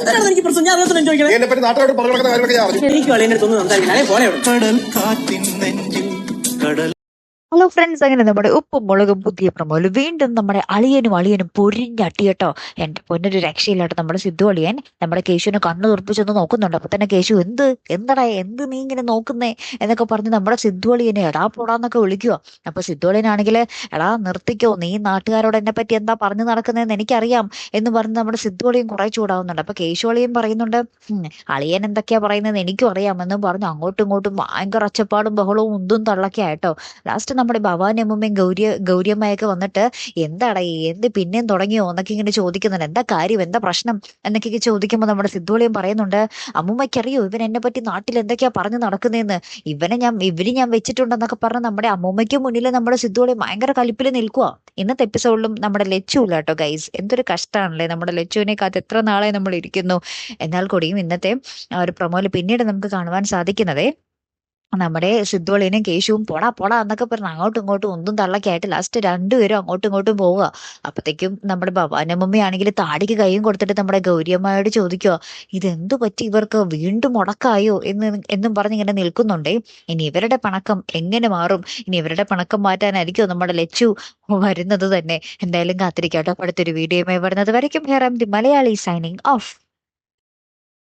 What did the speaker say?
എനിക്ക് പ്രശ്നം ഞാൻ ചോദിക്കണേ എന്നെ പറ്റി നാട്ടുകാരോട് പറഞ്ഞു നടക്കുന്ന കാര്യങ്ങളൊക്കെ ഞാൻ അറിഞ്ഞു. എനിക്ക് കളി എന്റെ ഒന്നും സംസാരിക്കണം പോലെ കടൽ കാറ്റിൻ നെഞ്ചിൽ കടൽ. ഹലോ ഫ്രണ്ട്സ്, അങ്ങനെ നമ്മുടെ ഉപ്പും മുളകും പുതിയ പ്രമോല് വീണ്ടും നമ്മുടെ അളിയനും പൊരിഞ്ഞട്ടി കേട്ടോ. എൻ്റെ പൊന്നൊരു രക്ഷയില്ലാട്ടോ. നമ്മുടെ സിദ്ധു അളിയൻ നമ്മുടെ കേശുവിനെ കണ്ണു തുറപ്പിച്ചൊന്ന് നോക്കുന്നുണ്ട്. അപ്പൊ തന്നെ കേശു എന്താടാ നീ ഇങ്ങനെ നോക്കുന്നേ എന്നൊക്കെ പറഞ്ഞ് നമ്മുടെ സിദ്ധു അളിയനെ എടാ പോടാന്നൊക്കെ വിളിക്കുക. അപ്പൊ സിദ്ധു അളിയനാണെങ്കിൽ എടാ നിർത്തിക്കോ, നീ നാട്ടുകാരോട് എന്നെ പറ്റി എന്താ പറഞ്ഞു നടക്കുന്നതെന്ന് എനിക്കറിയാം എന്ന് പറഞ്ഞ് നമ്മുടെ സിദ്ധു അളിയൻ കുറെ ചൂടാവുന്നുണ്ട്. അപ്പൊ കേശു അളിയൻ പറയുന്നുണ്ട് അളിയൻ എന്തൊക്കെയാ പറയുന്നത് എനിക്കും അറിയാമെന്നും പറഞ്ഞു അങ്ങോട്ടും ഇങ്ങോട്ടും ഭയങ്കര ഒച്ചപ്പാടും ബഹളവും ഉന്തും തള്ളൊക്കെ ആയിട്ടോ. ലാസ്റ്റ് നമ്മുടെ ഭവാനി അമ്മൂമ്മയും ഗൗരിയമ്മയൊക്കെ വന്നിട്ട് എന്താടാ എന്ത് പിന്നെയും തുടങ്ങിയോ എന്നൊക്കെ ഇങ്ങനെ ചോദിക്കുന്നുണ്ട്. എന്താ കാര്യം, എന്താ പ്രശ്നം എന്നൊക്കെ ചോദിക്കുമ്പോൾ നമ്മുടെ സിദ്ധുവളിയും പറയുന്നുണ്ട് അമ്മൂമ്മയ്ക്കറിയോ ഇവൻ എന്നെ പറ്റി നാട്ടിൽ എന്തൊക്കെയാ പറഞ്ഞു നടക്കുന്നതെന്ന്, ഇവര് ഞാൻ വെച്ചിട്ടുണ്ടെന്നൊക്കെ പറഞ്ഞ് നമ്മുടെ അമ്മൂമ്മയ്ക്ക് മുന്നിൽ നമ്മുടെ സിദ്ധുവളി ഭയങ്കര കലിപ്പിൽ നിൽക്കുക. ഇന്നത്തെ എപ്പിസോഡിലും നമ്മുടെ ലച്ചു ഇല്ല കേട്ടോ ഗൈസ്. എന്തൊരു കഷ്ടമാണല്ലേ, നമ്മുടെ ലച്ചുവിനെ കാത്ത് എത്ര നാളെ നമ്മൾ ഇരിക്കുന്നു. എന്നാൽ കൂടിയും ഇന്നത്തെ ഒരു പ്രൊമോയിൽ പിന്നീട് നമുക്ക് കാണുവാൻ സാധിക്കുന്നതേ നമ്മുടെ സിദ്ധുവളിനും കേശുവും പൊടാ എന്നൊക്കെ പറഞ്ഞ് അങ്ങോട്ടും ഇങ്ങോട്ടും ഒന്നും തള്ളക്കായിട്ട് ലാസ്റ്റ് രണ്ടുപേരും അങ്ങോട്ടും ഇങ്ങോട്ടും പോവുക. അപ്പത്തേക്കും നമ്മുടെ ഭവാനമ്മയാണെങ്കിൽ താടിക്ക് കൈയും കൊടുത്തിട്ട് നമ്മുടെ ഗൗരിയമ്മയോട് ചോദിക്കുക ഇതെന്തു പറ്റി ഇവർക്ക് വീണ്ടും മുടക്കായോ എന്നും പറഞ്ഞ് ഇങ്ങനെ നിൽക്കുന്നുണ്ടേ. ഇനി ഇവരുടെ പണക്കം എങ്ങനെ മാറും, ഇനി ഇവരുടെ പണക്കം മാറ്റാനായിരിക്കും നമ്മുടെ ലച്ചു വരുന്നത് തന്നെ. എന്തായാലും കാത്തിരിക്കാട്ടോ. അടുത്തൊരു വീഡിയോയുമായി വരുന്നത് വരയ്ക്കും. Here I am the Malayali signing of.